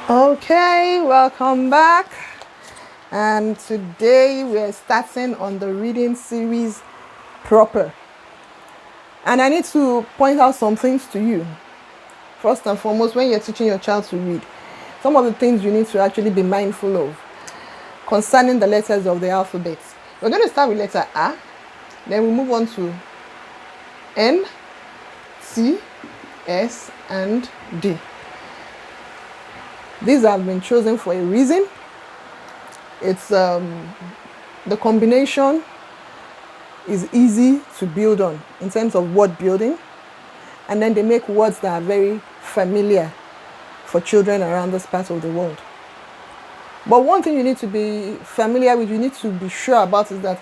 Okay, welcome back. And today we're starting on the reading series proper. And I need to point out some things to you. First and foremost, when you're teaching your child to read, some of the things you need to actually be mindful of concerning the letters of the alphabet. We're going to start with letter A, then we move on to N, T, S, and D. These have been chosen for a reason. It's the combination is easy to build on in terms of word building, and then they make words that are very familiar for children around this part of the world. But one thing you need to be familiar with, you need to be sure about, is that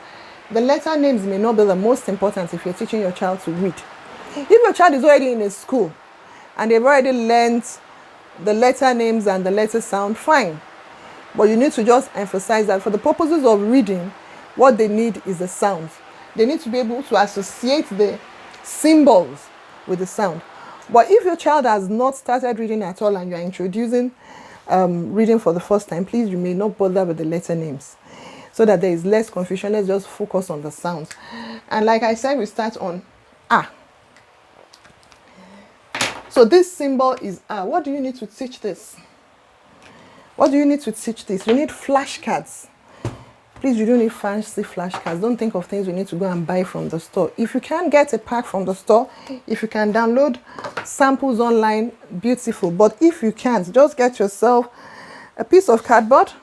the letter names may not be the most important if you're teaching your child to read. If your child is already in a school and they've already learned the letter names and the letter sound, fine. But you need to just emphasize that for the purposes of reading, what they need is the sounds. They need to be able to associate the symbols with the sound. But if your child has not started reading at all and you're introducing reading for the first time, please, you may not bother with the letter names so that there is less confusion. Let's just focus on the sounds. And like I said, we start on A. So this symbol is A. What do you need to teach this? What do you need to teach this? You need flashcards. Please, you don't need fancy flashcards. Don't think of things you need to go and buy from the store. If you can get a pack from the store, if you can download samples online, beautiful. But if you can't, just get yourself a piece of cardboard,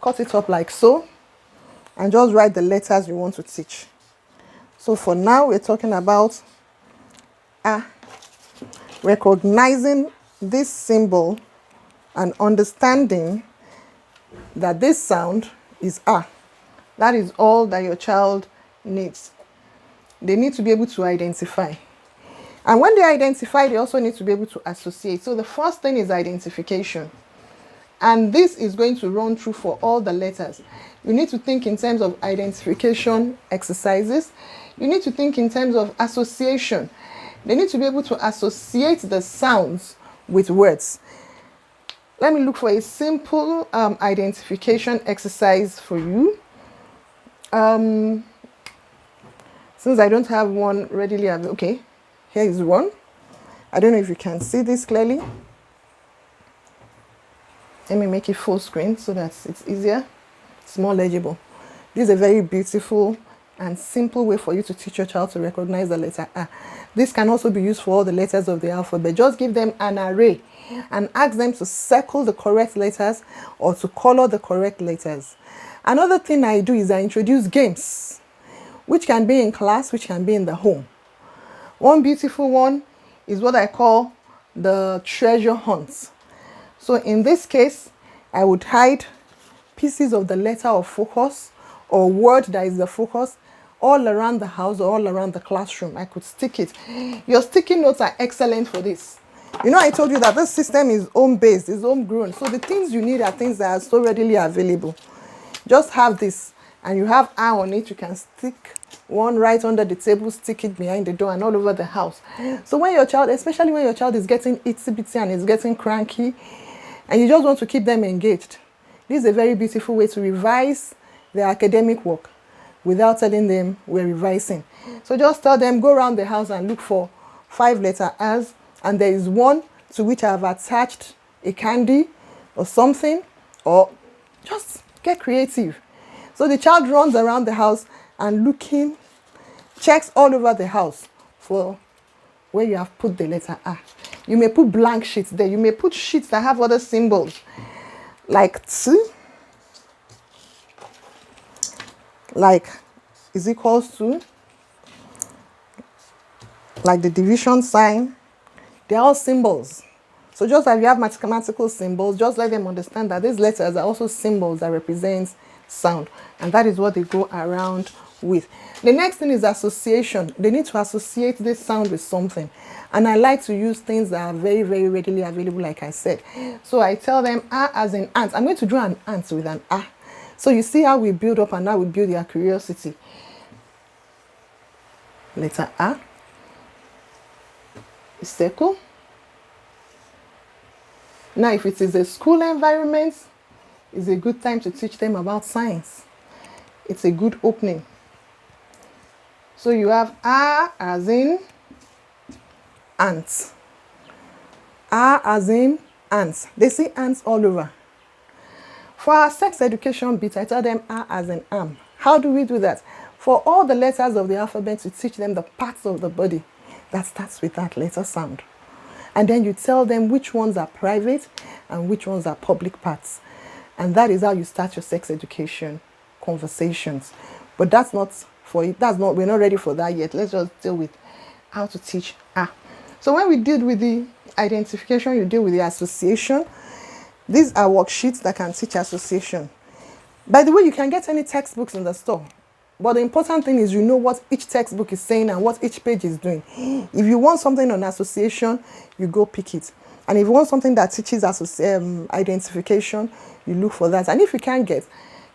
cut it up like so, and just write the letters you want to teach. So for now, we're talking about A. Recognizing this symbol and understanding that this sound is A. That is all that your child needs. They need to be able to identify. And when they identify, they also need to be able to associate. So the first thing is identification. And this is going to run through for all the letters. You need to think in terms of identification exercises. You need to think in terms of association. They need to be able to associate the sounds with words. Let me look for a simple identification exercise for you. Since I don't have one readily available, okay, here is one. I don't know if you can see this clearly. Let me make it full screen so that it's easier. It's more legible. This is a very beautiful and simple way for you to teach your child to recognize the letter A. This can also be used for all the letters of the alphabet. Just give them an array and ask them to circle the correct letters or to color the correct letters. Another thing I do is I introduce games, which can be in class, which can be in the home. One beautiful one is what I call the treasure hunt. So in this case, I would hide pieces of the letter of focus or word that is the focus all around the house or all around the classroom. I could stick it. Your sticky notes are excellent for this. You know, I told you that this system is home-based, is homegrown. So the things you need are things that are so readily available. Just have this, and you have eye on it. You can stick one right under the table, stick it behind the door and all over the house. So when your child, especially when your child is getting itsy-bitsy and is getting cranky, and you just want to keep them engaged, this is a very beautiful way to revise their academic work without telling them we're revising. So just tell them, go around the house and look for 5 letter A's, and there is one to which I have attached a candy or something, or just get creative. So the child runs around the house and checks all over the house for where you have put the letter A. You may put blank sheets there. You may put sheets that have other symbols like T, like is equals to, like the division sign. They're all symbols. So just like you have mathematical symbols, just let them understand that these letters are also symbols that represent sound. And that is what they go around with. The next thing is association. They need to associate this sound with something. And I like to use things that are very, very readily available, like I said. So I tell them A as in ant. I'm going to draw an ant with an A. So you see how we build up and how we build their curiosity. Letter A is circle. Now, if it is a school environment, it's a good time to teach them about science. It's a good opening. So you have A as in ants. A as in ants. They see ants all over. For our sex education bit, I tell them A as in arm. How do we do that? For all the letters of the alphabet, to teach them the parts of the body that starts with that letter sound. And then you tell them which ones are private and which ones are public parts. And that is how you start your sex education conversations. But that's not for it. We're not ready for that yet. Let's just deal with how to teach A. So when we deal with the identification, you deal with the association. These are worksheets that can teach association. By the way, you can get any textbooks in the store. But the important thing is you know what each textbook is saying and what each page is doing. If you want something on association, you go pick it. And if you want something that teaches identification, you look for that. And if you can't get,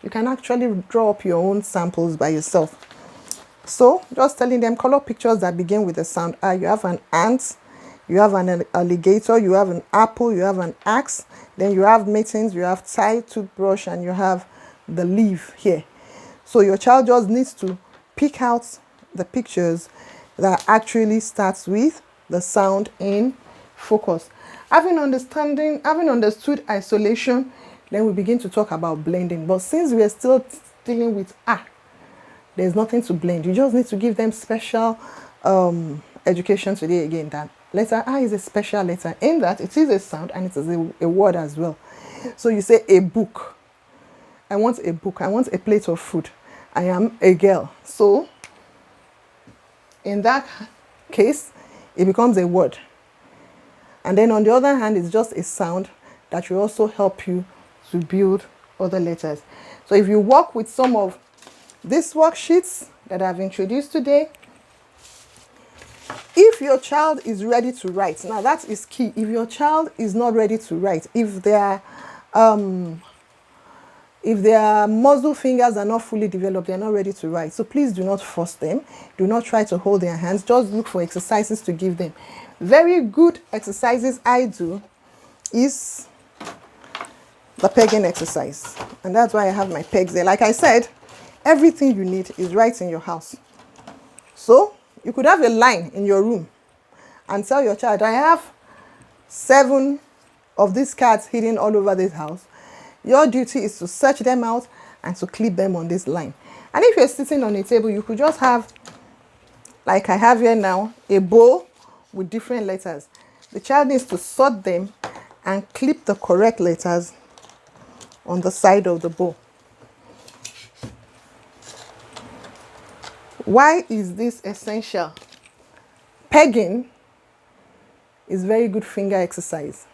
you can actually draw up your own samples by yourself. So just telling them color pictures that begin with the sound A. You have an ant, you have an alligator, you have an apple, you have an axe, then you have mittens, you have tie, toothbrush, and you have the leaf here. So your child just needs to pick out the pictures that actually starts with the sound in focus. Having understood isolation, then we begin to talk about blending. But since we are still dealing with A, there's nothing to blend. You just need to give them special education today again. That letter A is a special letter in that it is a sound and it is a word as well. So you say a book. I want a book. I want a plate of food. I am a girl. So in that case, it becomes a word. And then on the other hand, it's just a sound that will also help you to build other letters. So if you work with some of these worksheets that I've introduced today, if your child is ready to write, now that is key. If your child is not ready to write, if their muscle fingers are not fully developed, they're not ready to write. So please do not force them. Do not try to hold their hands. Just look for exercises to give them. Very good exercises I do is the pegging exercise. And that's why I have my pegs there. Like I said, everything you need is right in your house. So you could have a line in your room and tell your child, I have 7 of these cards hidden all over this house. Your duty is to search them out and to clip them on this line. And if you're sitting on a table, you could just have, like I have here now, a bowl with different letters. The child needs to sort them and clip the correct letters on the side of the bowl. Why is this essential? Pegging is very good finger exercise.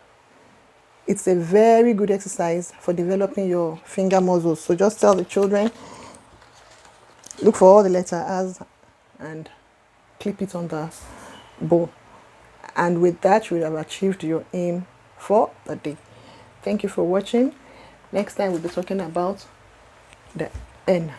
It's a very good exercise for developing your finger muscles. So just tell the children, look for all the letter A's and clip it on the bowl. And with that, you will have achieved your aim for the day. Thank you for watching. Next time, we'll be talking about the N.